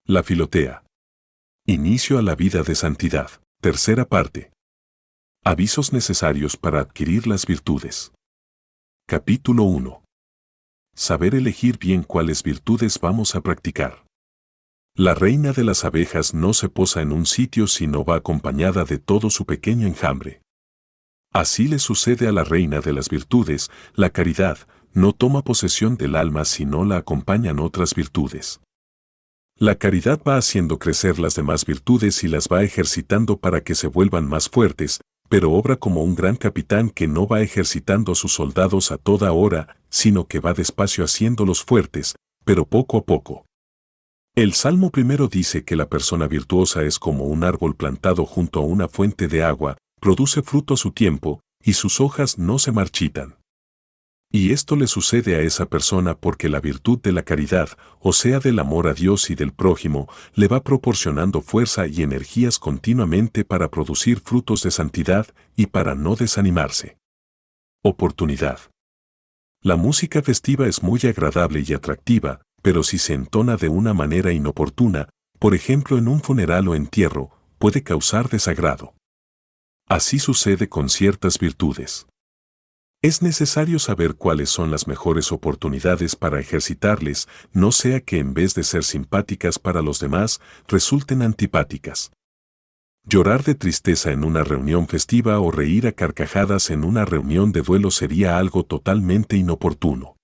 La Filotea. Inicio a la vida de santidad. Tercera parte. Avisos necesarios para adquirir las virtudes. Capítulo 1. Saber elegir bien cuáles virtudes vamos a practicar. La reina de las abejas no se posa en un sitio si no va acompañada de todo su pequeño enjambre. Así le sucede a la reina de las virtudes, la caridad, no toma posesión del alma si no la acompañan otras virtudes. La caridad va haciendo crecer las demás virtudes y las va ejercitando para que se vuelvan más fuertes, pero obra como un gran capitán que no va ejercitando a sus soldados a toda hora, sino que va despacio haciéndolos fuertes, pero poco a poco. El Salmo primero dice que la persona virtuosa es como un árbol plantado junto a una fuente de agua, produce fruto a su tiempo, y sus hojas no se marchitan. Y esto le sucede a esa persona porque la virtud de la caridad, o sea del amor a Dios y del prójimo, le va proporcionando fuerza y energías continuamente para producir frutos de santidad y para no desanimarse. Oportunidad. La música festiva es muy agradable y atractiva, pero si se entona de una manera inoportuna, por ejemplo en un funeral o entierro, puede causar desagrado. Así sucede con ciertas virtudes. Es necesario saber cuáles son las mejores oportunidades para ejercitarles, no sea que en vez de ser simpáticas para los demás, resulten antipáticas. Llorar de tristeza en una reunión festiva o reír a carcajadas en una reunión de duelo sería algo totalmente inoportuno.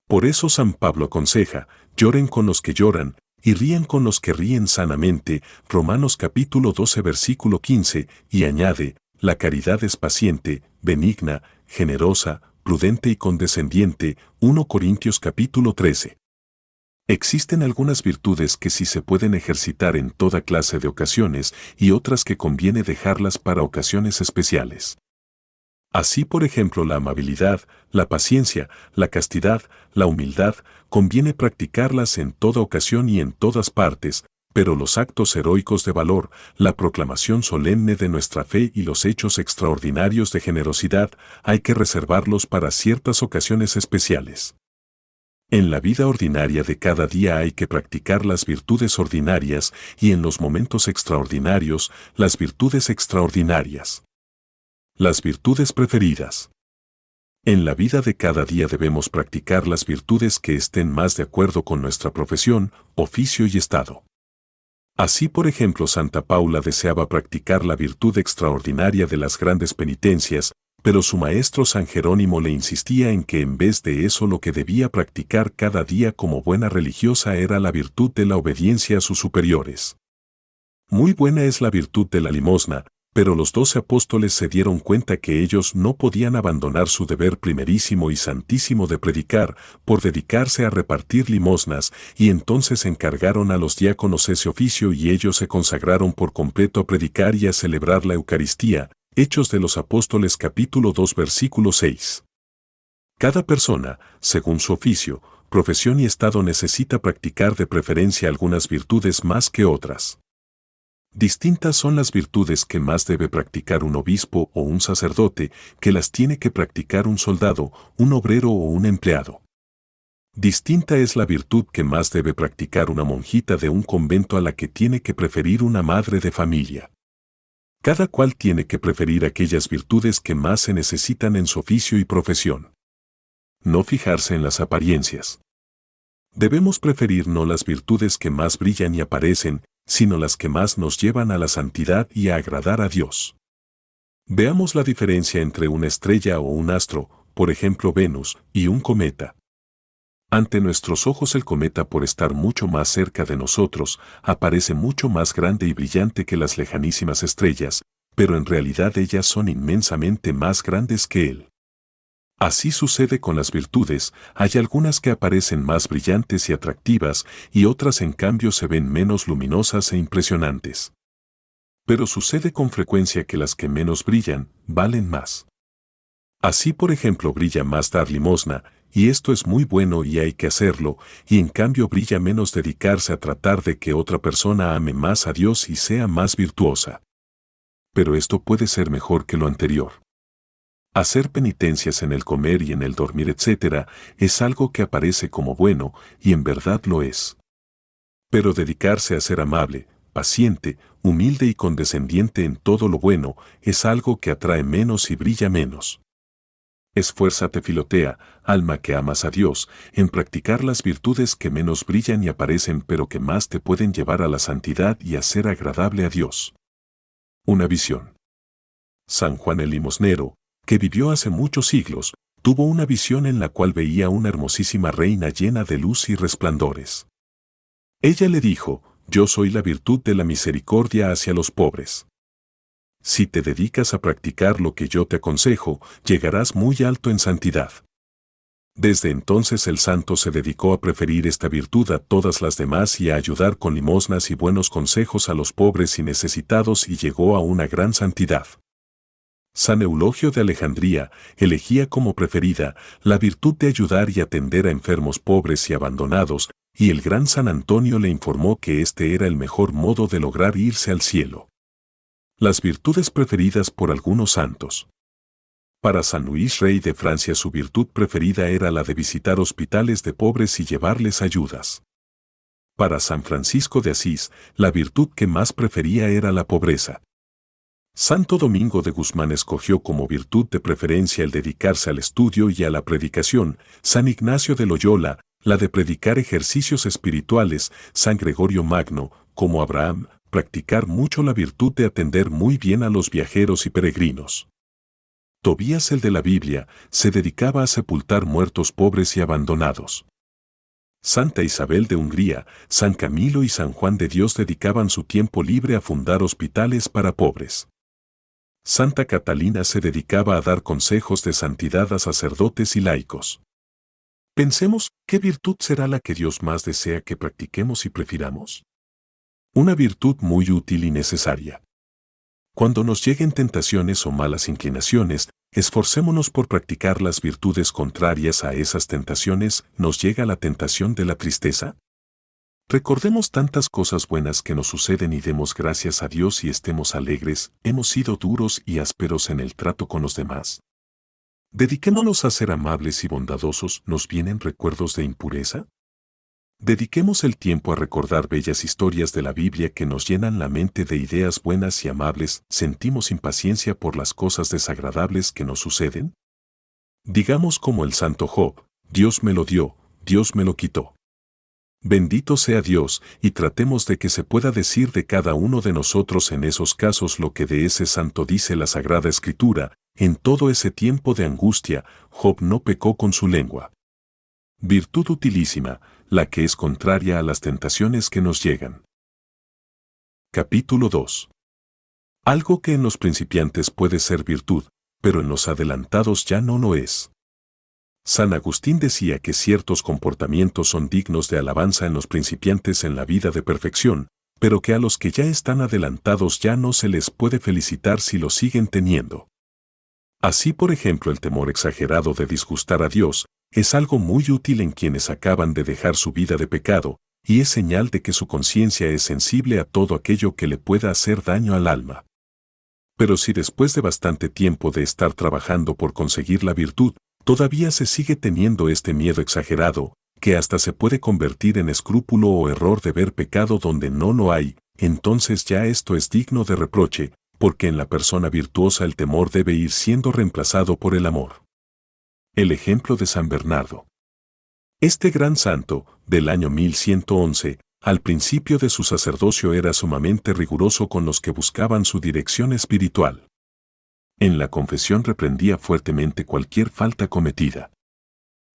Por eso San Pablo aconseja, lloren con los que lloran, y ríen con los que ríen sanamente, Romanos capítulo 12 versículo 15, y añade, la caridad es paciente, benigna, generosa, prudente y condescendiente, 1 Corintios capítulo 13. Existen algunas virtudes que sí se pueden ejercitar en toda clase de ocasiones y otras que conviene dejarlas para ocasiones especiales. Así, por ejemplo, la amabilidad, la paciencia, la castidad, la humildad, conviene practicarlas en toda ocasión y en todas partes, pero los actos heroicos de valor, la proclamación solemne de nuestra fe y los hechos extraordinarios de generosidad, hay que reservarlos para ciertas ocasiones especiales. En la vida ordinaria de cada día hay que practicar las virtudes ordinarias y en los momentos extraordinarios, las virtudes extraordinarias. Las virtudes preferidas. En la vida de cada día debemos practicar las virtudes que estén más de acuerdo con nuestra profesión, oficio y estado. Así, por ejemplo, Santa Paula deseaba practicar la virtud extraordinaria de las grandes penitencias, pero su maestro San Jerónimo le insistía en que en vez de eso lo que debía practicar cada día como buena religiosa era la virtud de la obediencia a sus superiores. Muy buena es la virtud de la limosna, pero los 12 apóstoles se dieron cuenta que ellos no podían abandonar su deber primerísimo y santísimo de predicar por dedicarse a repartir limosnas, y entonces encargaron a los diáconos ese oficio y ellos se consagraron por completo a predicar y a celebrar la Eucaristía. Hechos de los Apóstoles capítulo 2 versículo 6. Cada persona, según su oficio, profesión y estado necesita practicar de preferencia algunas virtudes más que otras. Distintas son las virtudes que más debe practicar un obispo o un sacerdote, que las tiene que practicar un soldado, un obrero o un empleado. Distinta es la virtud que más debe practicar una monjita de un convento a la que tiene que preferir una madre de familia. Cada cual tiene que preferir aquellas virtudes que más se necesitan en su oficio y profesión. No fijarse en las apariencias. Debemos preferir no las virtudes que más brillan y aparecen, sino las que más nos llevan a la santidad y a agradar a Dios. Veamos la diferencia entre una estrella o un astro, por ejemplo Venus, y un cometa. Ante nuestros ojos el cometa, por estar mucho más cerca de nosotros, aparece mucho más grande y brillante que las lejanísimas estrellas, pero en realidad ellas son inmensamente más grandes que él. Así sucede con las virtudes, hay algunas que aparecen más brillantes y atractivas y otras en cambio se ven menos luminosas e impresionantes. Pero sucede con frecuencia que las que menos brillan, valen más. Así, por ejemplo, brilla más dar limosna, y esto es muy bueno y hay que hacerlo, y en cambio brilla menos dedicarse a tratar de que otra persona ame más a Dios y sea más virtuosa. Pero esto puede ser mejor que lo anterior. Hacer penitencias en el comer y en el dormir, etc., es algo que aparece como bueno, y en verdad lo es. Pero dedicarse a ser amable, paciente, humilde y condescendiente en todo lo bueno es algo que atrae menos y brilla menos. Esfuérzate, Filotea, alma que amas a Dios, en practicar las virtudes que menos brillan y aparecen pero que más te pueden llevar a la santidad y a ser agradable a Dios. Una visión. San Juan el Limosnero, que vivió hace muchos siglos, tuvo una visión en la cual veía una hermosísima reina llena de luz y resplandores. Ella le dijo: yo soy la virtud de la misericordia hacia los pobres. Si te dedicas a practicar lo que yo te aconsejo, llegarás muy alto en santidad. Desde entonces el santo se dedicó a preferir esta virtud a todas las demás y a ayudar con limosnas y buenos consejos a los pobres y necesitados y llegó a una gran santidad. San Eulogio de Alejandría elegía como preferida la virtud de ayudar y atender a enfermos pobres y abandonados, y el gran San Antonio le informó que este era el mejor modo de lograr irse al cielo. Las virtudes preferidas por algunos santos. Para San Luis, rey de Francia, su virtud preferida era la de visitar hospitales de pobres y llevarles ayudas. Para San Francisco de Asís, la virtud que más prefería era la pobreza. Santo Domingo de Guzmán escogió como virtud de preferencia el dedicarse al estudio y a la predicación. San Ignacio de Loyola, la de predicar ejercicios espirituales. San Gregorio Magno, como Abraham, practicar mucho la virtud de atender muy bien a los viajeros y peregrinos. Tobías, el de la Biblia, se dedicaba a sepultar muertos pobres y abandonados. Santa Isabel de Hungría, San Camilo y San Juan de Dios dedicaban su tiempo libre a fundar hospitales para pobres. Santa Catalina se dedicaba a dar consejos de santidad a sacerdotes y laicos. Pensemos, ¿qué virtud será la que Dios más desea que practiquemos y prefiramos? Una virtud muy útil y necesaria. Cuando nos lleguen tentaciones o malas inclinaciones, esforcémonos por practicar las virtudes contrarias a esas tentaciones. ¿Nos llega la tentación de la tristeza? Recordemos tantas cosas buenas que nos suceden y demos gracias a Dios y estemos alegres. ¿Hemos sido duros y ásperos en el trato con los demás? Dediquémonos a ser amables y bondadosos. ¿Nos vienen recuerdos de impureza? Dediquemos el tiempo a recordar bellas historias de la Biblia que nos llenan la mente de ideas buenas y amables. ¿Sentimos impaciencia por las cosas desagradables que nos suceden? Digamos como el santo Job: Dios me lo dio, Dios me lo quitó. Bendito sea Dios, y tratemos de que se pueda decir de cada uno de nosotros en esos casos lo que de ese santo dice la Sagrada Escritura: en todo ese tiempo de angustia, Job no pecó con su lengua. Virtud utilísima, la que es contraria a las tentaciones que nos llegan. Capítulo 2. Algo que en los principiantes puede ser virtud, pero en los adelantados ya no lo es. San Agustín decía que ciertos comportamientos son dignos de alabanza en los principiantes en la vida de perfección, pero que a los que ya están adelantados ya no se les puede felicitar si los siguen teniendo. Así, por ejemplo, el temor exagerado de disgustar a Dios es algo muy útil en quienes acaban de dejar su vida de pecado, y es señal de que su conciencia es sensible a todo aquello que le pueda hacer daño al alma. Pero si después de bastante tiempo de estar trabajando por conseguir la virtud, todavía se sigue teniendo este miedo exagerado, que hasta se puede convertir en escrúpulo o error de ver pecado donde no lo hay, entonces ya esto es digno de reproche, porque en la persona virtuosa el temor debe ir siendo reemplazado por el amor. El ejemplo de San Bernardo. Este gran santo, del año 1111, al principio de su sacerdocio era sumamente riguroso con los que buscaban su dirección espiritual. En la confesión reprendía fuertemente cualquier falta cometida.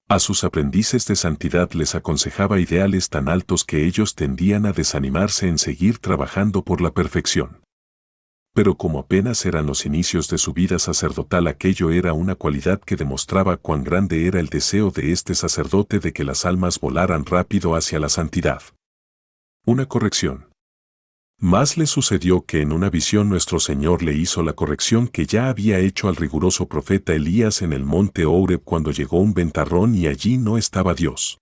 A sus aprendices de santidad les aconsejaba ideales tan altos que ellos tendían a desanimarse en seguir trabajando por la perfección. Pero como apenas eran los inicios de su vida sacerdotal, aquello era una cualidad que demostraba cuán grande era el deseo de este sacerdote de que las almas volaran rápido hacia la santidad. Una corrección. Más le sucedió que en una visión nuestro Señor le hizo la corrección que ya había hecho al riguroso profeta Elías en el monte Horeb cuando llegó un ventarrón y allí no estaba Dios.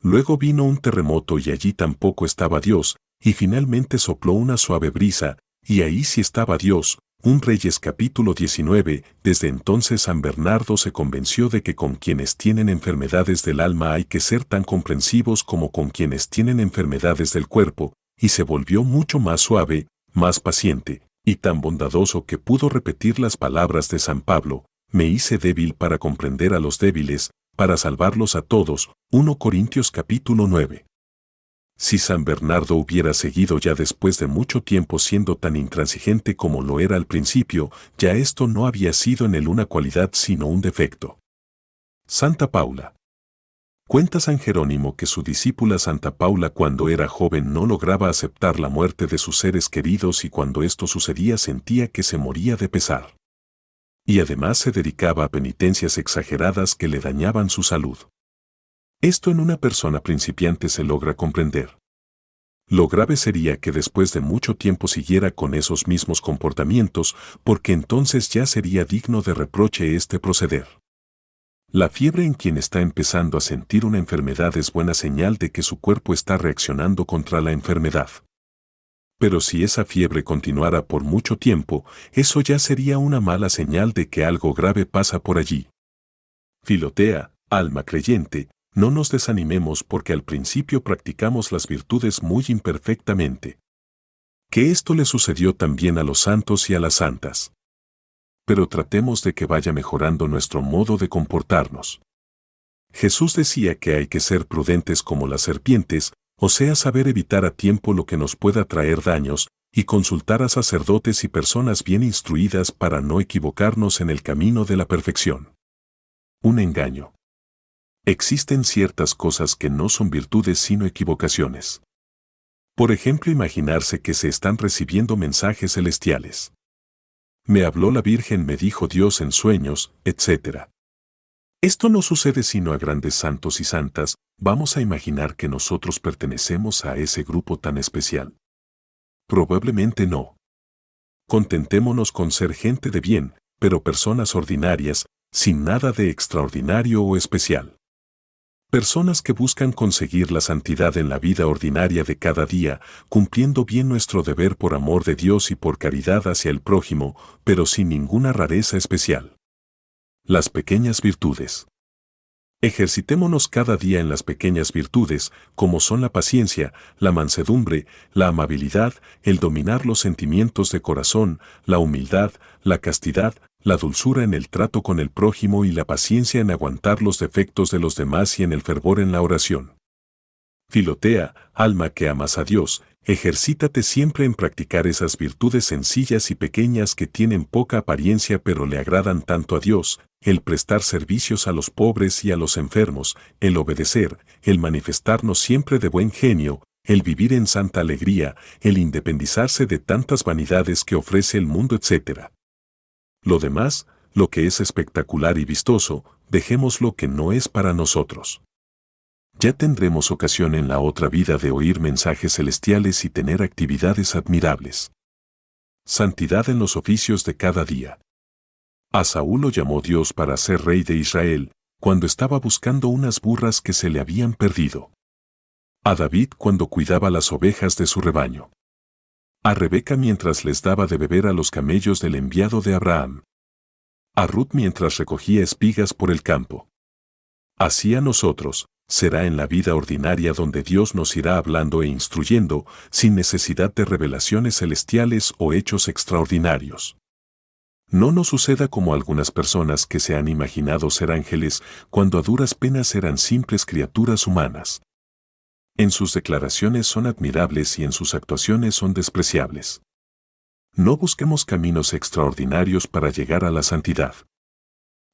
Luego vino un terremoto y allí tampoco estaba Dios, y finalmente sopló una suave brisa, y ahí sí estaba Dios. 1 Reyes capítulo 19. Desde entonces San Bernardo se convenció de que con quienes tienen enfermedades del alma hay que ser tan comprensivos como con quienes tienen enfermedades del cuerpo, y se volvió mucho más suave, más paciente, y tan bondadoso que pudo repetir las palabras de San Pablo: me hice débil para comprender a los débiles, para salvarlos a todos. 1 Corintios capítulo 9. Si San Bernardo hubiera seguido ya después de mucho tiempo siendo tan intransigente como lo era al principio, ya esto no había sido en él una cualidad sino un defecto. Santa Paula. Cuenta San Jerónimo que su discípula Santa Paula cuando era joven no lograba aceptar la muerte de sus seres queridos y cuando esto sucedía sentía que se moría de pesar. Y además se dedicaba a penitencias exageradas que le dañaban su salud. Esto en una persona principiante se logra comprender. Lo grave sería que después de mucho tiempo siguiera con esos mismos comportamientos, porque entonces ya sería digno de reproche este proceder. La fiebre en quien está empezando a sentir una enfermedad es buena señal de que su cuerpo está reaccionando contra la enfermedad. Pero si esa fiebre continuara por mucho tiempo, eso ya sería una mala señal de que algo grave pasa por allí. Filotea, alma creyente, no nos desanimemos porque al principio practicamos las virtudes muy imperfectamente. Que esto le sucedió también a los santos y a las santas. Pero tratemos de que vaya mejorando nuestro modo de comportarnos. Jesús decía que hay que ser prudentes como las serpientes, o sea, saber evitar a tiempo lo que nos pueda traer daños, y consultar a sacerdotes y personas bien instruidas para no equivocarnos en el camino de la perfección. Un engaño. Existen ciertas cosas que no son virtudes sino equivocaciones. Por ejemplo, imaginarse que se están recibiendo mensajes celestiales. Me habló la Virgen, me dijo Dios en sueños, etc. Esto no sucede sino a grandes santos y santas. Vamos a imaginar que nosotros pertenecemos a ese grupo tan especial. Probablemente no. Contentémonos con ser gente de bien, pero personas ordinarias, sin nada de extraordinario o especial. Personas que buscan conseguir la santidad en la vida ordinaria de cada día, cumpliendo bien nuestro deber por amor de Dios y por caridad hacia el prójimo, pero sin ninguna rareza especial. Las pequeñas virtudes. Ejercitémonos cada día en las pequeñas virtudes, como son la paciencia, la mansedumbre, la amabilidad, el dominar los sentimientos de corazón, la humildad, la castidad, la dulzura en el trato con el prójimo y la paciencia en aguantar los defectos de los demás y en el fervor en la oración. Filotea, alma que amas a Dios, ejercítate siempre en practicar esas virtudes sencillas y pequeñas que tienen poca apariencia pero le agradan tanto a Dios: el prestar servicios a los pobres y a los enfermos, el obedecer, el manifestarnos siempre de buen genio, el vivir en santa alegría, el independizarse de tantas vanidades que ofrece el mundo, etc. Lo demás, lo que es espectacular y vistoso, dejemos lo que no es para nosotros. Ya tendremos ocasión en la otra vida de oír mensajes celestiales y tener actividades admirables. Santidad en los oficios de cada día. A Saúl lo llamó Dios para ser rey de Israel, cuando estaba buscando unas burras que se le habían perdido. A David cuando cuidaba las ovejas de su rebaño. A Rebeca mientras les daba de beber a los camellos del enviado de Abraham. A Ruth mientras recogía espigas por el campo. Así a nosotros, será en la vida ordinaria donde Dios nos irá hablando e instruyendo, sin necesidad de revelaciones celestiales o hechos extraordinarios. No nos suceda como algunas personas que se han imaginado ser ángeles cuando a duras penas eran simples criaturas humanas. En sus declaraciones son admirables y en sus actuaciones son despreciables. No busquemos caminos extraordinarios para llegar a la santidad.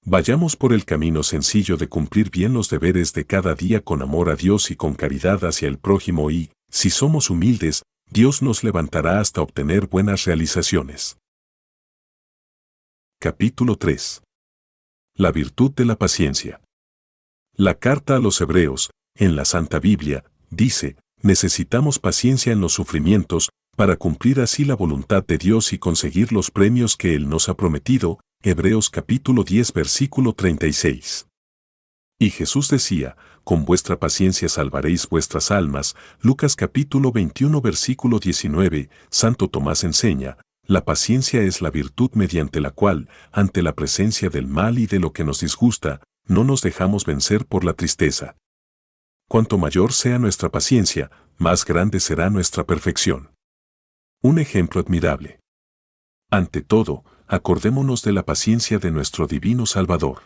Vayamos por el camino sencillo de cumplir bien los deberes de cada día con amor a Dios y con caridad hacia el prójimo y, si somos humildes, Dios nos levantará hasta obtener buenas realizaciones. Capítulo 3. La virtud de la paciencia. La carta a los Hebreos, en la Santa Biblia, dice: necesitamos paciencia en los sufrimientos, para cumplir así la voluntad de Dios y conseguir los premios que Él nos ha prometido. Hebreos capítulo 10 versículo 36. Y Jesús decía: con vuestra paciencia salvaréis vuestras almas. Lucas capítulo 21 versículo 19. Santo Tomás enseña: La paciencia es la virtud mediante la cual, ante la presencia del mal y de lo que nos disgusta, no nos dejamos vencer por la tristeza. Cuanto mayor sea nuestra paciencia, más grande será nuestra perfección. Un ejemplo admirable. Ante todo, acordémonos de la paciencia de nuestro divino Salvador.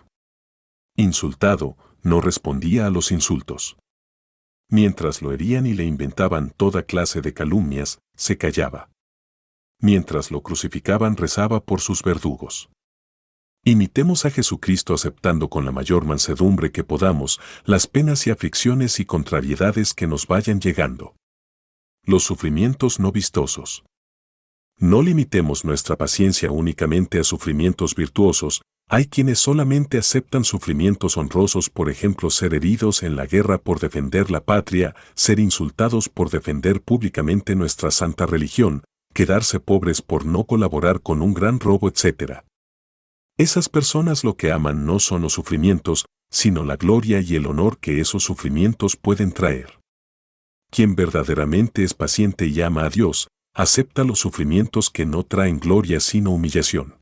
Insultado, no respondía a los insultos. Mientras lo herían y le inventaban toda clase de calumnias, se callaba. Mientras lo crucificaban, rezaba por sus verdugos. Imitemos a Jesucristo aceptando con la mayor mansedumbre que podamos las penas y aflicciones y contrariedades que nos vayan llegando. Los sufrimientos no vistosos. No limitemos nuestra paciencia únicamente a sufrimientos virtuosos. Hay quienes solamente aceptan sufrimientos honrosos, por ejemplo, ser heridos en la guerra por defender la patria, ser insultados por defender públicamente nuestra santa religión, quedarse pobres por no colaborar con un gran robo, etc. Esas personas lo que aman no son los sufrimientos, sino la gloria y el honor que esos sufrimientos pueden traer. Quien verdaderamente es paciente y ama a Dios, acepta los sufrimientos que no traen gloria sino humillación.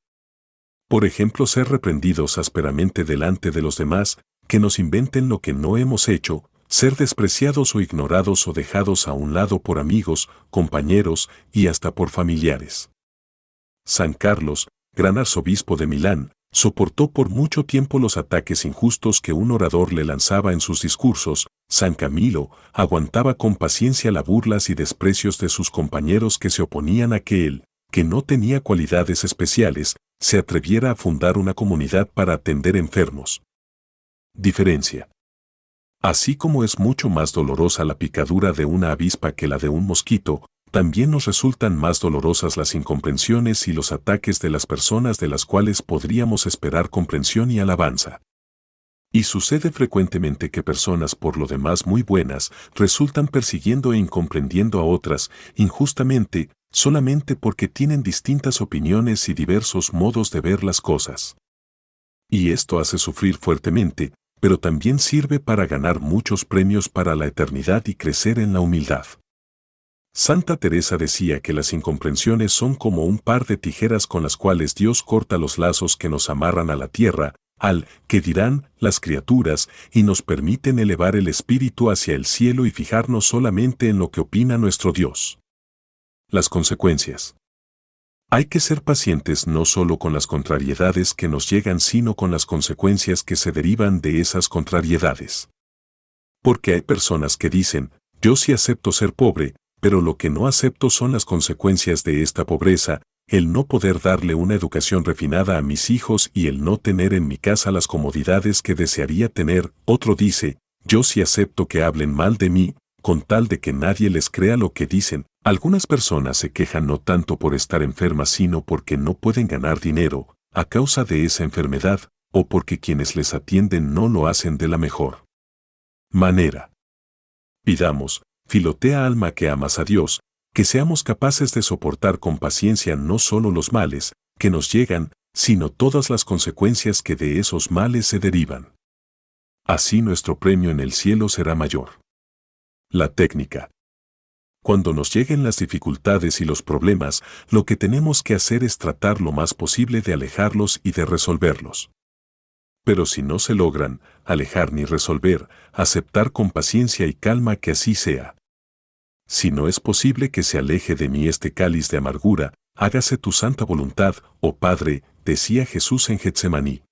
Por ejemplo, ser reprendidos ásperamente delante de los demás, que nos inventen lo que no hemos hecho, ser despreciados o ignorados o dejados a un lado por amigos, compañeros y hasta por familiares. San Carlos, gran arzobispo de Milán, soportó por mucho tiempo los ataques injustos que un orador le lanzaba en sus discursos. San Camilo aguantaba con paciencia las burlas y desprecios de sus compañeros que se oponían a que él, que no tenía cualidades especiales, se atreviera a fundar una comunidad para atender enfermos. Diferencia. Así como es mucho más dolorosa la picadura de una avispa que la de un mosquito, también nos resultan más dolorosas las incomprensiones y los ataques de las personas de las cuales podríamos esperar comprensión y alabanza. Y sucede frecuentemente que personas por lo demás muy buenas resultan persiguiendo e incomprendiendo a otras injustamente, solamente porque tienen distintas opiniones y diversos modos de ver las cosas. Y esto hace sufrir fuertemente, pero también sirve para ganar muchos premios para la eternidad y crecer en la humildad. Santa Teresa decía que las incomprensiones son como un par de tijeras con las cuales Dios corta los lazos que nos amarran a la tierra, al que dirán las criaturas, y nos permiten elevar el espíritu hacia el cielo y fijarnos solamente en lo que opina nuestro Dios. Las consecuencias. Hay que ser pacientes no solo con las contrariedades que nos llegan, sino con las consecuencias que se derivan de esas contrariedades. Porque hay personas que dicen, yo sí acepto ser pobre, pero lo que no acepto son las consecuencias de esta pobreza, el no poder darle una educación refinada a mis hijos y el no tener en mi casa las comodidades que desearía tener. Otro dice, yo sí acepto que hablen mal de mí, con tal de que nadie les crea lo que dicen. Algunas personas se quejan no tanto por estar enfermas, sino porque no pueden ganar dinero a causa de esa enfermedad, o porque quienes les atienden no lo hacen de la mejor manera. Pidamos, Filotea alma que amas a Dios, que seamos capaces de soportar con paciencia no solo los males que nos llegan, sino todas las consecuencias que de esos males se derivan. Así nuestro premio en el cielo será mayor. La técnica. Cuando nos lleguen las dificultades y los problemas, lo que tenemos que hacer es tratar lo más posible de alejarlos y de resolverlos. Pero si no se logran alejar ni resolver, aceptar con paciencia y calma que así sea. Si no es posible que se aleje de mí este cáliz de amargura, hágase tu santa voluntad, oh Padre, decía Jesús en Getsemaní.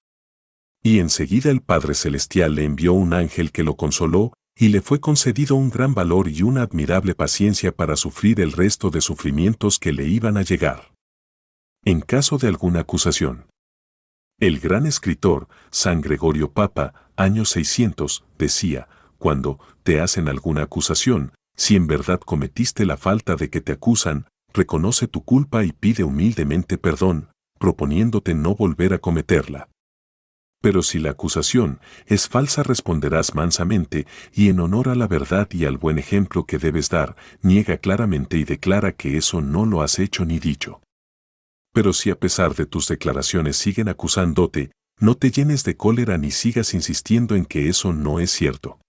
Y enseguida el Padre Celestial le envió un ángel que lo consoló, y le fue concedido un gran valor y una admirable paciencia para sufrir el resto de sufrimientos que le iban a llegar. En caso de alguna acusación. El gran escritor, San Gregorio Papa, año 600, decía, cuando te hacen alguna acusación, si en verdad cometiste la falta de que te acusan, reconoce tu culpa y pide humildemente perdón, proponiéndote no volver a cometerla. Pero si la acusación es falsa, responderás mansamente y en honor a la verdad y al buen ejemplo que debes dar, niega claramente y declara que eso no lo has hecho ni dicho. Pero si a pesar de tus declaraciones siguen acusándote, no te llenes de cólera ni sigas insistiendo en que eso no es cierto.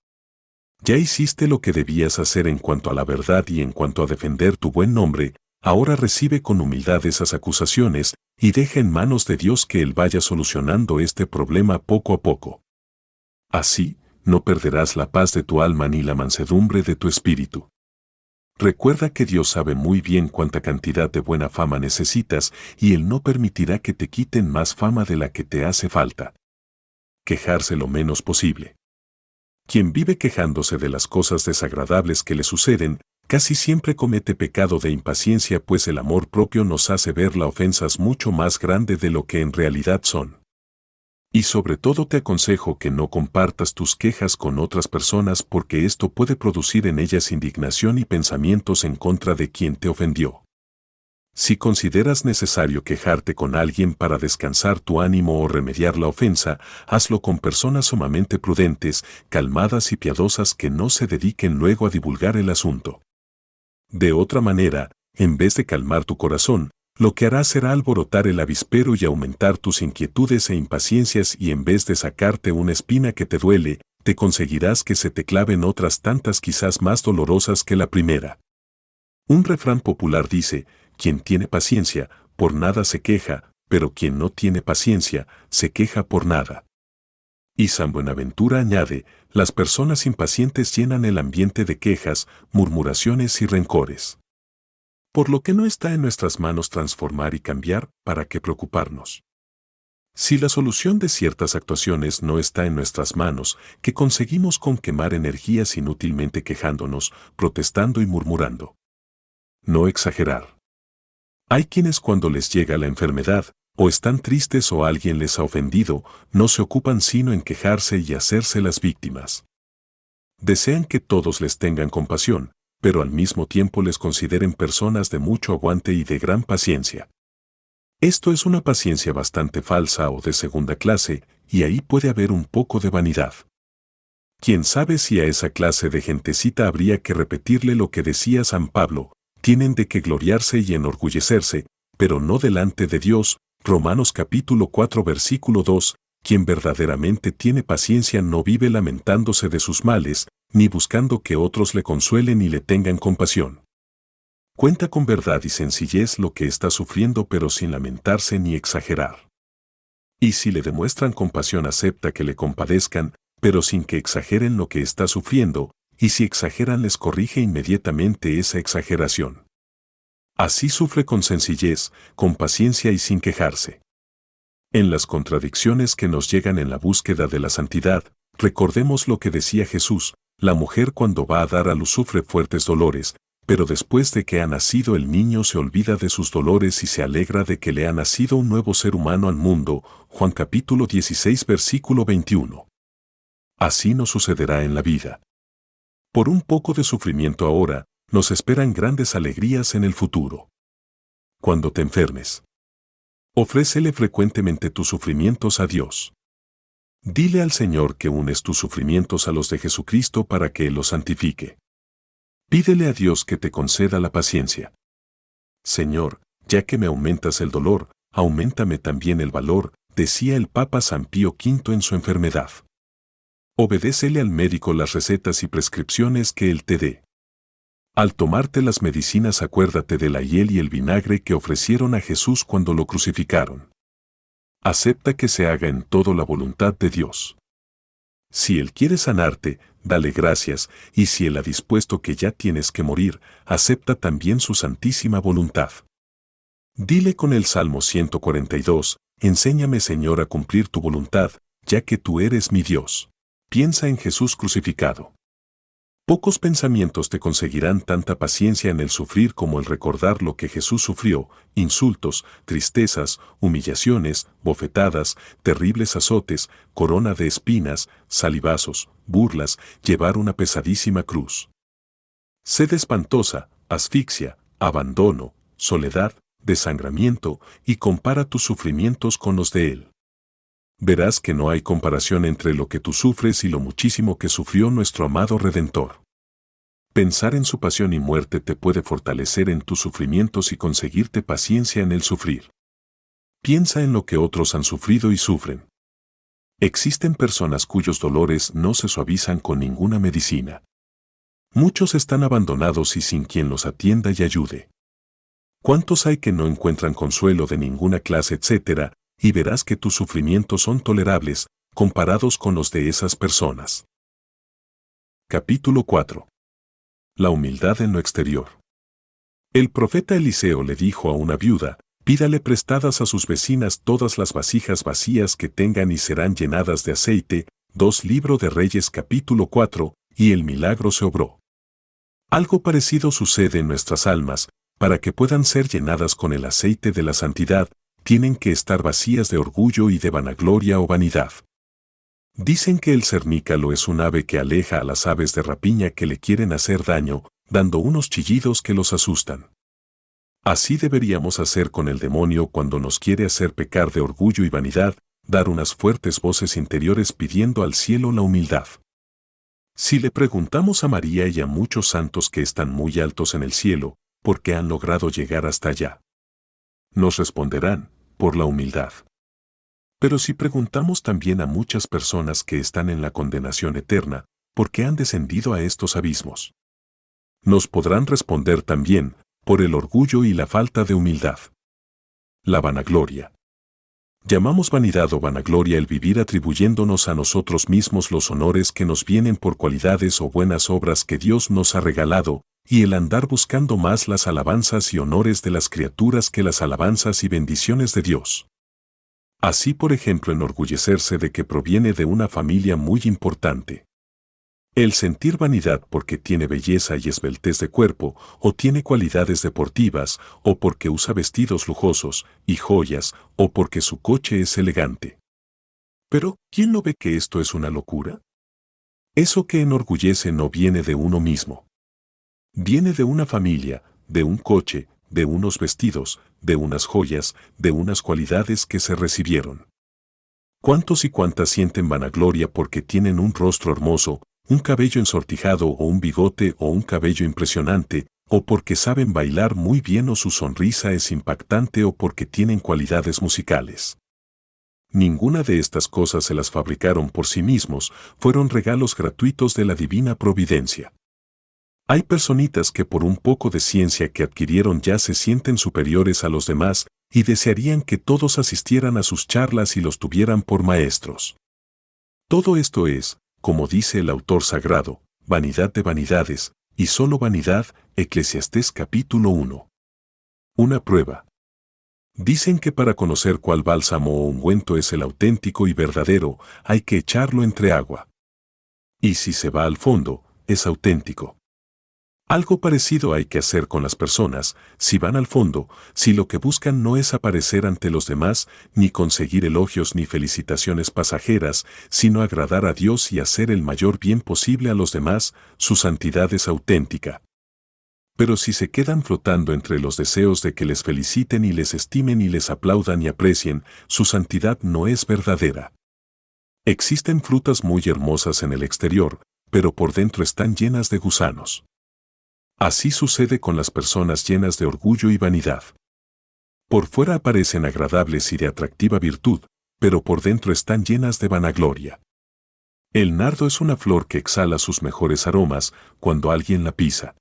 Ya hiciste lo que debías hacer en cuanto a la verdad y en cuanto a defender tu buen nombre, Ahora recibe con humildad esas acusaciones y deja en manos de Dios que Él vaya solucionando este problema poco a poco. Así, no perderás la paz de tu alma ni la mansedumbre de tu espíritu. Recuerda que Dios sabe muy bien cuánta cantidad de buena fama necesitas y Él no permitirá que te quiten más fama de la que te hace falta. Quejarse lo menos posible. Quien vive quejándose de las cosas desagradables que le suceden, casi siempre comete pecado de impaciencia, pues el amor propio nos hace ver las ofensas mucho más grande de lo que en realidad son. Y sobre todo te aconsejo que no compartas tus quejas con otras personas, porque esto puede producir en ellas indignación y pensamientos en contra de quien te ofendió. Si consideras necesario quejarte con alguien para descansar tu ánimo o remediar la ofensa, hazlo con personas sumamente prudentes, calmadas y piadosas que no se dediquen luego a divulgar el asunto. De otra manera, en vez de calmar tu corazón, lo que harás será alborotar el avispero y aumentar tus inquietudes e impaciencias, y en vez de sacarte una espina que te duele, te conseguirás que se te claven otras tantas quizás más dolorosas que la primera. Un refrán popular dice: quien tiene paciencia, por nada se queja, pero quien no tiene paciencia, se queja por nada. Y San Buenaventura añade: las personas impacientes llenan el ambiente de quejas, murmuraciones y rencores. Por lo que no está en nuestras manos transformar y cambiar, ¿para qué preocuparnos? Si la solución de ciertas actuaciones no está en nuestras manos, ¿qué conseguimos con quemar energías inútilmente quejándonos, protestando y murmurando? No exagerar. Hay quienes cuando les llega la enfermedad, o están tristes o alguien les ha ofendido, no se ocupan sino en quejarse y hacerse las víctimas. Desean que todos les tengan compasión, pero al mismo tiempo les consideren personas de mucho aguante y de gran paciencia. Esto es una paciencia bastante falsa o de segunda clase, y ahí puede haber un poco de vanidad. ¿Quién sabe si a esa clase de gentecita habría que repetirle lo que decía San Pablo: tienen de que gloriarse y enorgullecerse, pero no delante de Dios? Romanos capítulo 4 versículo 2, quien verdaderamente tiene paciencia no vive lamentándose de sus males, ni buscando que otros le consuelen y le tengan compasión. Cuenta con verdad y sencillez lo que está sufriendo, pero sin lamentarse ni exagerar. Y si le demuestran compasión, acepta que le compadezcan, pero sin que exageren lo que está sufriendo, y si exageran les corrige inmediatamente esa exageración. Así sufre con sencillez, con paciencia y sin quejarse. En las contradicciones que nos llegan en la búsqueda de la santidad, recordemos lo que decía Jesús: la mujer cuando va a dar a luz sufre fuertes dolores, pero después de que ha nacido el niño se olvida de sus dolores y se alegra de que le ha nacido un nuevo ser humano al mundo. Juan capítulo 16 versículo 21. Así nos sucederá en la vida. Por un poco de sufrimiento ahora, nos esperan grandes alegrías en el futuro. Cuando te enfermes, ofrécele frecuentemente tus sufrimientos a Dios. Dile al Señor que unes tus sufrimientos a los de Jesucristo para que Él los santifique. Pídele a Dios que te conceda la paciencia. Señor, ya que me aumentas el dolor, auméntame también el valor, decía el Papa San Pío V en su enfermedad. Obedécele al médico las recetas y prescripciones que él te dé. Al tomarte las medicinas, acuérdate de la hiel y el vinagre que ofrecieron a Jesús cuando lo crucificaron. Acepta que se haga en todo la voluntad de Dios. Si Él quiere sanarte, dale gracias, y si Él ha dispuesto que ya tienes que morir, acepta también su santísima voluntad. Dile con el Salmo 142, enséñame, Señor, a cumplir tu voluntad, ya que tú eres mi Dios. Piensa en Jesús crucificado. Pocos pensamientos te conseguirán tanta paciencia en el sufrir como el recordar lo que Jesús sufrió: insultos, tristezas, humillaciones, bofetadas, terribles azotes, corona de espinas, salivazos, burlas, llevar una pesadísima cruz, sed espantosa, asfixia, abandono, soledad, desangramiento, y compara tus sufrimientos con los de Él. Verás que no hay comparación entre lo que tú sufres y lo muchísimo que sufrió nuestro amado Redentor. Pensar en su pasión y muerte te puede fortalecer en tus sufrimientos y conseguirte paciencia en el sufrir. Piensa en lo que otros han sufrido y sufren. Existen personas cuyos dolores no se suavizan con ninguna medicina. Muchos están abandonados y sin quien los atienda y ayude. ¿Cuántos hay que no encuentran consuelo de ninguna clase, etcétera, y verás que tus sufrimientos son tolerables, comparados con los de esas personas? Capítulo 4. La humildad en lo exterior. El profeta Eliseo le dijo a una viuda: pídale prestadas a sus vecinas todas las vasijas vacías que tengan y serán llenadas de aceite. 2 Libro de Reyes capítulo 4, y el milagro se obró. Algo parecido sucede en nuestras almas. Para que puedan ser llenadas con el aceite de la santidad, tienen que estar vacías de orgullo y de vanagloria o vanidad. Dicen que el cernícalo es un ave que aleja a las aves de rapiña que le quieren hacer daño, dando unos chillidos que los asustan. Así deberíamos hacer con el demonio cuando nos quiere hacer pecar de orgullo y vanidad, dar unas fuertes voces interiores pidiendo al cielo la humildad. Si le preguntamos a María y a muchos santos que están muy altos en el cielo, ¿por qué han logrado llegar hasta allá? Nos responderán: por la humildad. Pero si preguntamos también a muchas personas que están en la condenación eterna, ¿por qué han descendido a estos abismos? Nos podrán responder también: por el orgullo y la falta de humildad. La vanagloria. Llamamos vanidad o vanagloria el vivir atribuyéndonos a nosotros mismos los honores que nos vienen por cualidades o buenas obras que Dios nos ha regalado, y el andar buscando más las alabanzas y honores de las criaturas que las alabanzas y bendiciones de Dios. Así, por ejemplo, enorgullecerse de que proviene de una familia muy importante. El sentir vanidad porque tiene belleza y esbeltez de cuerpo, o tiene cualidades deportivas, o porque usa vestidos lujosos y joyas, o porque su coche es elegante. Pero, ¿quién no ve que esto es una locura? Eso que enorgullece no viene de uno mismo. Viene de una familia, de un coche, de unos vestidos, de unas joyas, de unas cualidades que se recibieron. ¿Cuántos y cuántas sienten vanagloria porque tienen un rostro hermoso, un cabello ensortijado o un bigote o un cabello impresionante, o porque saben bailar muy bien o su sonrisa es impactante o porque tienen cualidades musicales? Ninguna de estas cosas se las fabricaron por sí mismos, fueron regalos gratuitos de la divina providencia. Hay personitas que por un poco de ciencia que adquirieron ya se sienten superiores a los demás y desearían que todos asistieran a sus charlas y los tuvieran por maestros. Todo esto es, como dice el autor sagrado, vanidad de vanidades, y solo vanidad. Eclesiastés capítulo 1. Una prueba. Dicen que para conocer cuál bálsamo o ungüento es el auténtico y verdadero, hay que echarlo entre agua. Y si se va al fondo, es auténtico. Algo parecido hay que hacer con las personas, si van al fondo, si lo que buscan no es aparecer ante los demás, ni conseguir elogios ni felicitaciones pasajeras, sino agradar a Dios y hacer el mayor bien posible a los demás, su santidad es auténtica. Pero si se quedan flotando entre los deseos de que les feliciten y les estimen y les aplaudan y aprecien, su santidad no es verdadera. Existen frutas muy hermosas en el exterior, pero por dentro están llenas de gusanos. Así sucede con las personas llenas de orgullo y vanidad. Por fuera aparecen agradables y de atractiva virtud, pero por dentro están llenas de vanagloria. El nardo es una flor que exhala sus mejores aromas cuando alguien la pisa.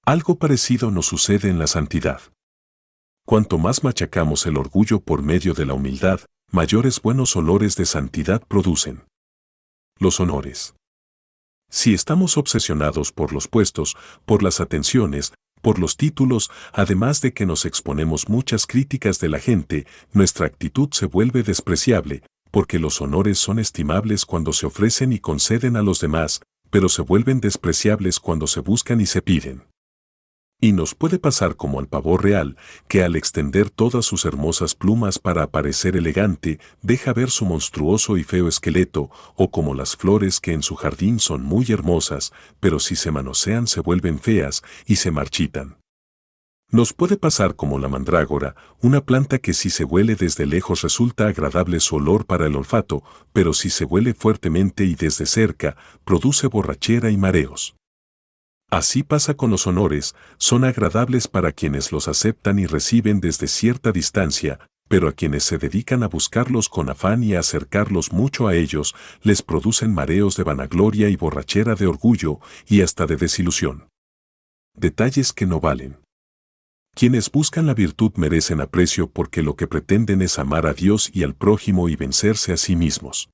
Algo parecido nos sucede en la santidad. Cuanto más machacamos el orgullo por medio de la humildad, mayores buenos olores de santidad producen. Los honores. Si estamos obsesionados por los puestos, por las atenciones, por los títulos, además de que nos exponemos muchas críticas de la gente, nuestra actitud se vuelve despreciable, porque los honores son estimables cuando se ofrecen y conceden a los demás, pero se vuelven despreciables cuando se buscan y se piden. Y nos puede pasar como al pavo real, que al extender todas sus hermosas plumas para aparecer elegante, deja ver su monstruoso y feo esqueleto, o como las flores que en su jardín son muy hermosas, pero si se manosean se vuelven feas y se marchitan. Nos puede pasar como la mandrágora, una planta que si se huele desde lejos resulta agradable su olor para el olfato, pero si se huele fuertemente y desde cerca, produce borrachera y mareos. Así pasa con los honores, son agradables para quienes los aceptan y reciben desde cierta distancia, pero a quienes se dedican a buscarlos con afán y a acercarlos mucho a ellos, les producen mareos de vanagloria y borrachera de orgullo y hasta de desilusión. Detalles que no valen. Quienes buscan la virtud merecen aprecio porque lo que pretenden es amar a Dios y al prójimo y vencerse a sí mismos.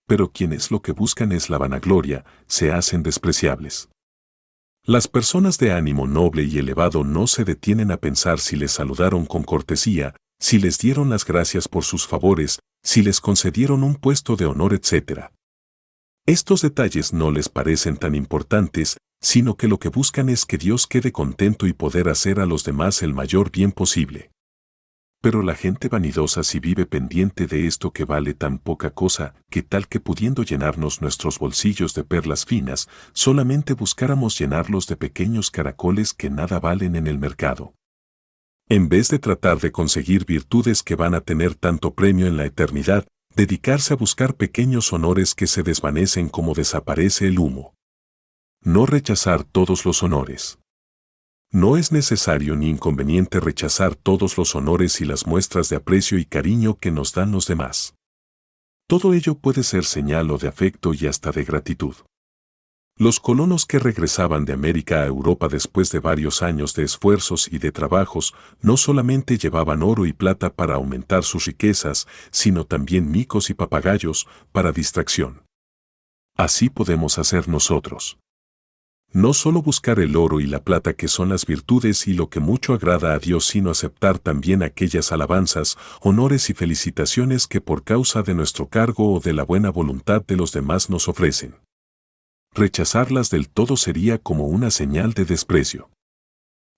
Pero quienes lo que buscan es la vanagloria, se hacen despreciables. Las personas de ánimo noble y elevado no se detienen a pensar si les saludaron con cortesía, si les dieron las gracias por sus favores, si les concedieron un puesto de honor, etc. Estos detalles no les parecen tan importantes, sino que lo que buscan es que Dios quede contento y poder hacer a los demás el mayor bien posible. Pero la gente vanidosa sí vive pendiente de esto que vale tan poca cosa, que tal que pudiendo llenarnos nuestros bolsillos de perlas finas, solamente buscáramos llenarlos de pequeños caracoles que nada valen en el mercado. En vez de tratar de conseguir virtudes que van a tener tanto premio en la eternidad, dedicarse a buscar pequeños honores que se desvanecen como desaparece el humo. No rechazar todos los honores. No es necesario ni inconveniente rechazar todos los honores y las muestras de aprecio y cariño que nos dan los demás. Todo ello puede ser señal o de afecto y hasta de gratitud. Los colonos que regresaban de América a Europa después de varios años de esfuerzos y de trabajos no solamente llevaban oro y plata para aumentar sus riquezas, sino también micos y papagayos para distracción. Así podemos hacer nosotros. No solo buscar el oro y la plata que son las virtudes y lo que mucho agrada a Dios, sino aceptar también aquellas alabanzas, honores y felicitaciones que por causa de nuestro cargo o de la buena voluntad de los demás nos ofrecen. Rechazarlas del todo sería como una señal de desprecio.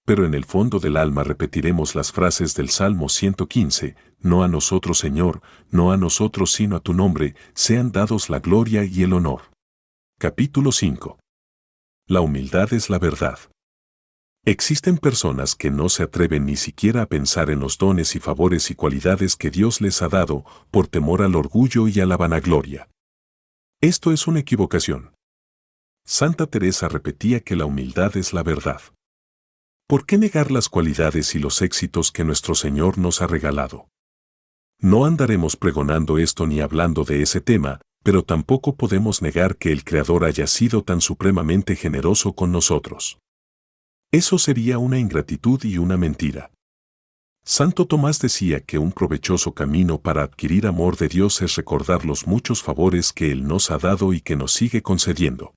Pero en el fondo del alma repetiremos las frases del Salmo 115, no a nosotros, Señor, no a nosotros sino a tu nombre, sean dados la gloria y el honor. Capítulo 5. La humildad es la verdad. Existen personas que no se atreven ni siquiera a pensar en los dones y favores y cualidades que Dios les ha dado por temor al orgullo y a la vanagloria. Esto es una equivocación. Santa Teresa repetía que la humildad es la verdad. ¿Por qué negar las cualidades y los éxitos que nuestro Señor nos ha regalado? No andaremos pregonando esto ni hablando de ese tema, pero tampoco podemos negar que el Creador haya sido tan supremamente generoso con nosotros. Eso sería una ingratitud y una mentira. Santo Tomás decía que un provechoso camino para adquirir amor de Dios es recordar los muchos favores que Él nos ha dado y que nos sigue concediendo.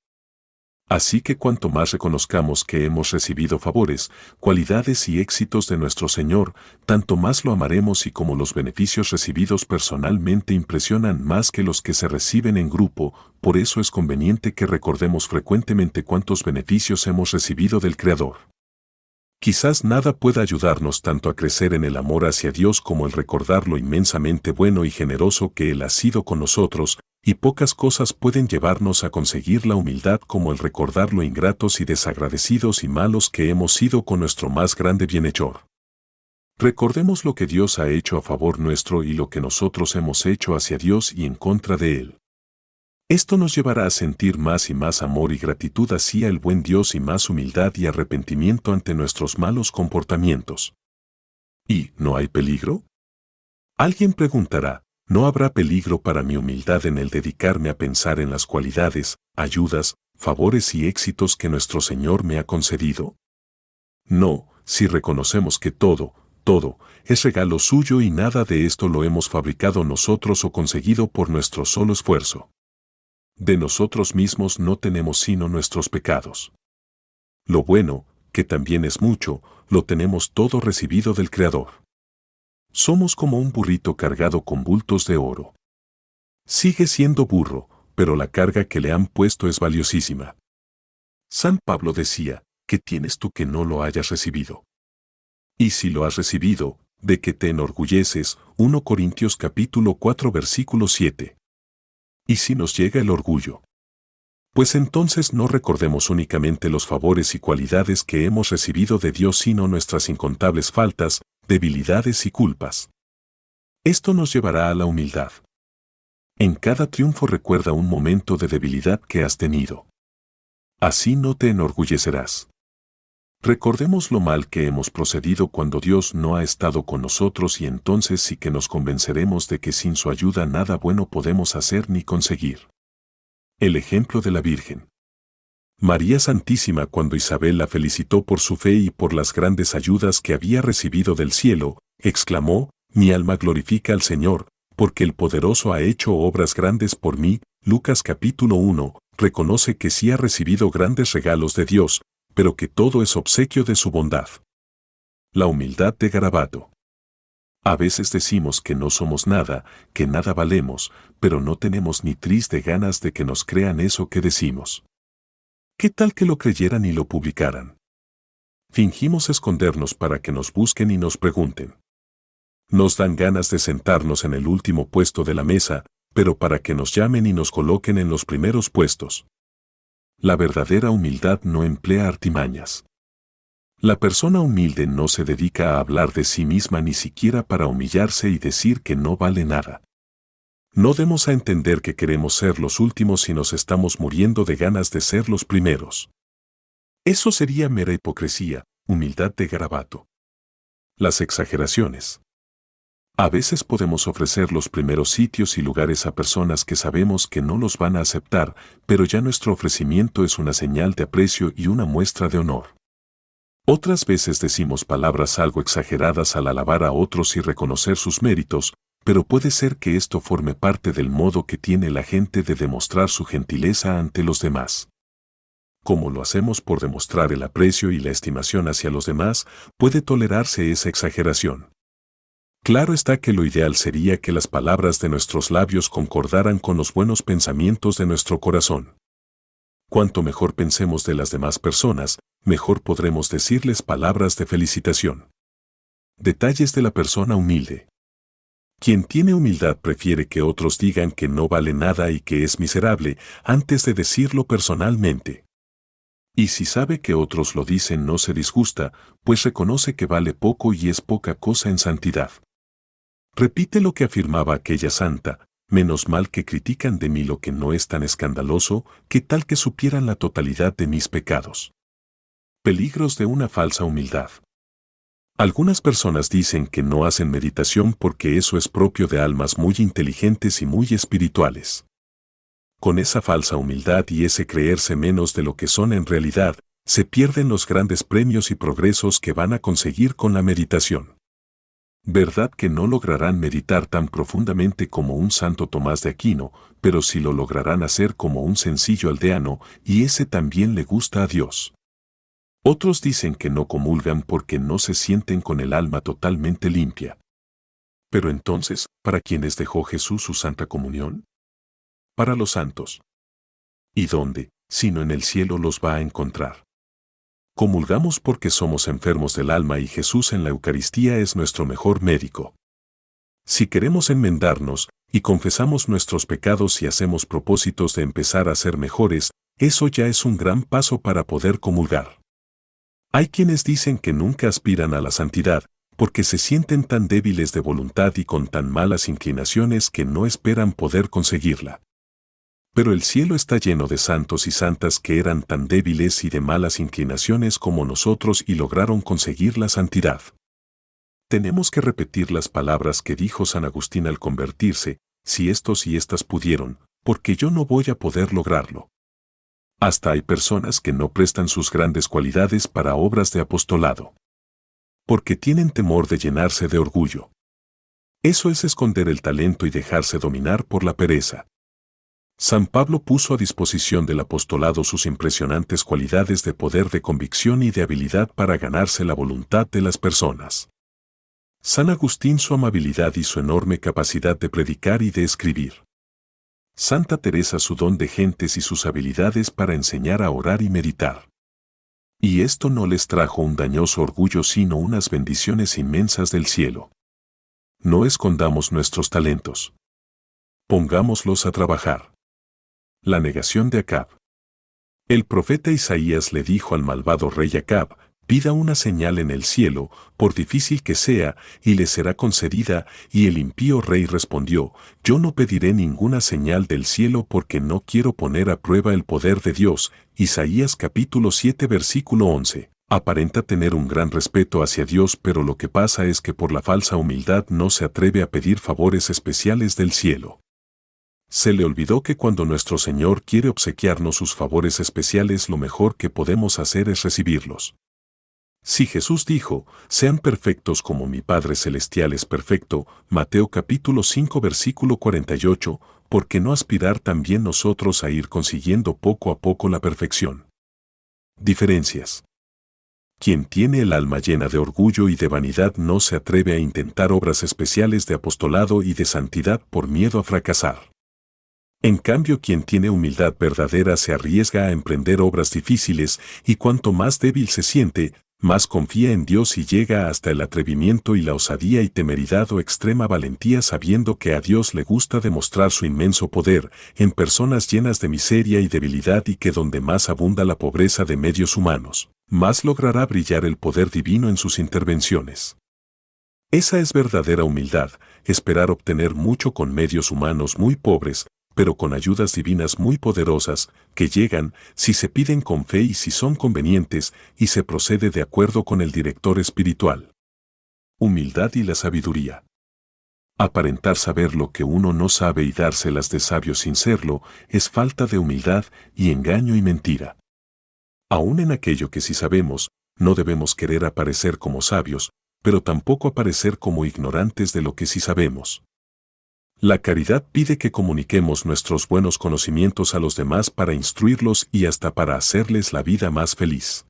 Así que cuanto más reconozcamos que hemos recibido favores, cualidades y éxitos de nuestro Señor, tanto más lo amaremos y como los beneficios recibidos personalmente impresionan más que los que se reciben en grupo, por eso es conveniente que recordemos frecuentemente cuántos beneficios hemos recibido del Creador. Quizás nada pueda ayudarnos tanto a crecer en el amor hacia Dios como el recordar lo inmensamente bueno y generoso que Él ha sido con nosotros, y pocas cosas pueden llevarnos a conseguir la humildad como el recordar lo ingratos y desagradecidos y malos que hemos sido con nuestro más grande bienhechor. Recordemos lo que Dios ha hecho a favor nuestro y lo que nosotros hemos hecho hacia Dios y en contra de Él. Esto nos llevará a sentir más y más amor y gratitud hacia el buen Dios y más humildad y arrepentimiento ante nuestros malos comportamientos. ¿Y no hay peligro? Alguien preguntará, ¿no habrá peligro para mi humildad en el dedicarme a pensar en las cualidades, ayudas, favores y éxitos que nuestro Señor me ha concedido? No, si reconocemos que todo es regalo suyo y nada de esto lo hemos fabricado nosotros o conseguido por nuestro solo esfuerzo. De nosotros mismos no tenemos sino nuestros pecados. Lo bueno, que también es mucho, lo tenemos todo recibido del Creador. Somos como un burrito cargado con bultos de oro. Sigue siendo burro, pero la carga que le han puesto es valiosísima. San Pablo decía, ¿qué tienes tú que no lo hayas recibido? Y si lo has recibido, ¿de qué te enorgulleces? 1 Corintios capítulo 4 versículo 7. ¿Y si nos llega el orgullo? Pues entonces no recordemos únicamente los favores y cualidades que hemos recibido de Dios, sino nuestras incontables faltas, debilidades y culpas. Esto nos llevará a la humildad. En cada triunfo recuerda un momento de debilidad que has tenido. Así no te enorgullecerás. Recordemos lo mal que hemos procedido cuando Dios no ha estado con nosotros y entonces sí que nos convenceremos de que sin su ayuda nada bueno podemos hacer ni conseguir. El ejemplo de la Virgen. María Santísima, cuando Isabel la felicitó por su fe y por las grandes ayudas que había recibido del cielo, exclamó: «Mi alma glorifica al Señor, porque el Poderoso ha hecho obras grandes por mí». Lucas capítulo 1, reconoce que sí ha recibido grandes regalos de Dios, pero que todo es obsequio de su bondad. La humildad de Garabato. A veces decimos que no somos nada, que nada valemos, pero no tenemos ni triste ganas de que nos crean eso que decimos. ¿Qué tal que lo creyeran y lo publicaran? Fingimos escondernos para que nos busquen y nos pregunten. Nos dan ganas de sentarnos en el último puesto de la mesa, pero para que nos llamen y nos coloquen en los primeros puestos. La verdadera humildad no emplea artimañas. La persona humilde no se dedica a hablar de sí misma ni siquiera para humillarse y decir que no vale nada. No demos a entender que queremos ser los últimos si nos estamos muriendo de ganas de ser los primeros. Eso sería mera hipocresía, humildad de Garabato. Las exageraciones. A veces podemos ofrecer los primeros sitios y lugares a personas que sabemos que no los van a aceptar, pero ya nuestro ofrecimiento es una señal de aprecio y una muestra de honor. Otras veces decimos palabras algo exageradas al alabar a otros y reconocer sus méritos, pero puede ser que esto forme parte del modo que tiene la gente de demostrar su gentileza ante los demás. Como lo hacemos por demostrar el aprecio y la estimación hacia los demás, puede tolerarse esa exageración. Claro está que lo ideal sería que las palabras de nuestros labios concordaran con los buenos pensamientos de nuestro corazón. Cuanto mejor pensemos de las demás personas, mejor podremos decirles palabras de felicitación. Detalles de la persona humilde. Quien tiene humildad prefiere que otros digan que no vale nada y que es miserable antes de decirlo personalmente. Y si sabe que otros lo dicen, no se disgusta, pues reconoce que vale poco y es poca cosa en santidad. Repite lo que afirmaba aquella santa: menos mal que critican de mí lo que no es tan escandaloso, que tal que supieran la totalidad de mis pecados. Peligros de una falsa humildad. Algunas personas dicen que no hacen meditación porque eso es propio de almas muy inteligentes y muy espirituales. Con esa falsa humildad y ese creerse menos de lo que son en realidad, se pierden los grandes premios y progresos que van a conseguir con la meditación. Verdad que no lograrán meditar tan profundamente como un Santo Tomás de Aquino, pero sí lo lograrán hacer como un sencillo aldeano, y ese también le gusta a Dios. Otros dicen que no comulgan porque no se sienten con el alma totalmente limpia. Pero entonces, ¿para quiénes dejó Jesús su Santa Comunión? Para los santos. ¿Y dónde, sino en el cielo, los va a encontrar? Comulgamos porque somos enfermos del alma y Jesús en la Eucaristía es nuestro mejor médico. Si queremos enmendarnos y confesamos nuestros pecados y hacemos propósitos de empezar a ser mejores, eso ya es un gran paso para poder comulgar. Hay quienes dicen que nunca aspiran a la santidad, porque se sienten tan débiles de voluntad y con tan malas inclinaciones que no esperan poder conseguirla. Pero el cielo está lleno de santos y santas que eran tan débiles y de malas inclinaciones como nosotros y lograron conseguir la santidad. Tenemos que repetir las palabras que dijo San Agustín al convertirse: si estos y estas pudieron, porque yo no voy a poder lograrlo. Hasta hay personas que no prestan sus grandes cualidades para obras de apostolado, porque tienen temor de llenarse de orgullo. Eso es esconder el talento y dejarse dominar por la pereza. San Pablo puso a disposición del apostolado sus impresionantes cualidades de poder de convicción y de habilidad para ganarse la voluntad de las personas. San Agustín su amabilidad y su enorme capacidad de predicar y de escribir. Santa Teresa su don de gentes y sus habilidades para enseñar a orar y meditar. Y esto no les trajo un dañoso orgullo sino unas bendiciones inmensas del cielo. No escondamos nuestros talentos. Pongámoslos a trabajar. La negación de Acab. El profeta Isaías le dijo al malvado rey Acab: pida una señal en el cielo, por difícil que sea, y le será concedida, y el impío rey respondió: yo no pediré ninguna señal del cielo porque no quiero poner a prueba el poder de Dios. Isaías capítulo 7 versículo 11. Aparenta tener un gran respeto hacia Dios, pero lo que pasa es que por la falsa humildad no se atreve a pedir favores especiales del cielo. Se le olvidó que cuando nuestro Señor quiere obsequiarnos sus favores especiales, lo mejor que podemos hacer es recibirlos. Si Jesús dijo, sean perfectos como mi Padre Celestial es perfecto, Mateo capítulo 5 versículo 48, ¿por qué no aspirar también nosotros a ir consiguiendo poco a poco la perfección? Diferencias. Quien tiene el alma llena de orgullo y de vanidad no se atreve a intentar obras especiales de apostolado y de santidad por miedo a fracasar. En cambio, quien tiene humildad verdadera se arriesga a emprender obras difíciles y cuanto más débil se siente, más confía en Dios y llega hasta el atrevimiento y la osadía y temeridad o extrema valentía, sabiendo que a Dios le gusta demostrar su inmenso poder en personas llenas de miseria y debilidad, y que donde más abunda la pobreza de medios humanos, más logrará brillar el poder divino en sus intervenciones. Esa es verdadera humildad, esperar obtener mucho con medios humanos muy pobres, pero con ayudas divinas muy poderosas, que llegan si se piden con fe y si son convenientes, y se procede de acuerdo con el director espiritual. Humildad y la sabiduría. Aparentar saber lo que uno no sabe y dárselas de sabio sin serlo, es falta de humildad y engaño y mentira. Aún en aquello que sí sabemos, no debemos querer aparecer como sabios, pero tampoco aparecer como ignorantes de lo que sí sabemos. La caridad pide que comuniquemos nuestros buenos conocimientos a los demás para instruirlos y hasta para hacerles la vida más feliz.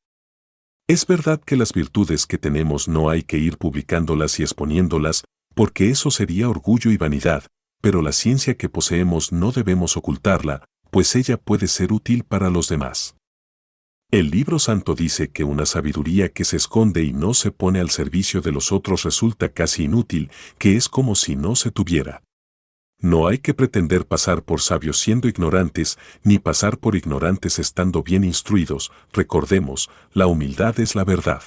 Es verdad que las virtudes que tenemos no hay que ir publicándolas y exponiéndolas, porque eso sería orgullo y vanidad, pero la ciencia que poseemos no debemos ocultarla, pues ella puede ser útil para los demás. El libro santo dice que una sabiduría que se esconde y no se pone al servicio de los otros resulta casi inútil, que es como si no se tuviera. No hay que pretender pasar por sabios siendo ignorantes, ni pasar por ignorantes estando bien instruidos. Recordemos, la humildad es la verdad.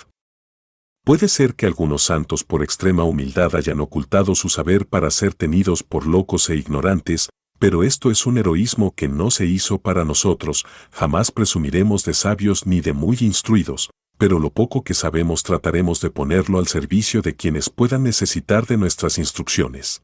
Puede ser que algunos santos por extrema humildad hayan ocultado su saber para ser tenidos por locos e ignorantes, pero esto es un heroísmo que no se hizo para nosotros. Jamás presumiremos de sabios ni de muy instruidos, pero lo poco que sabemos trataremos de ponerlo al servicio de quienes puedan necesitar de nuestras instrucciones.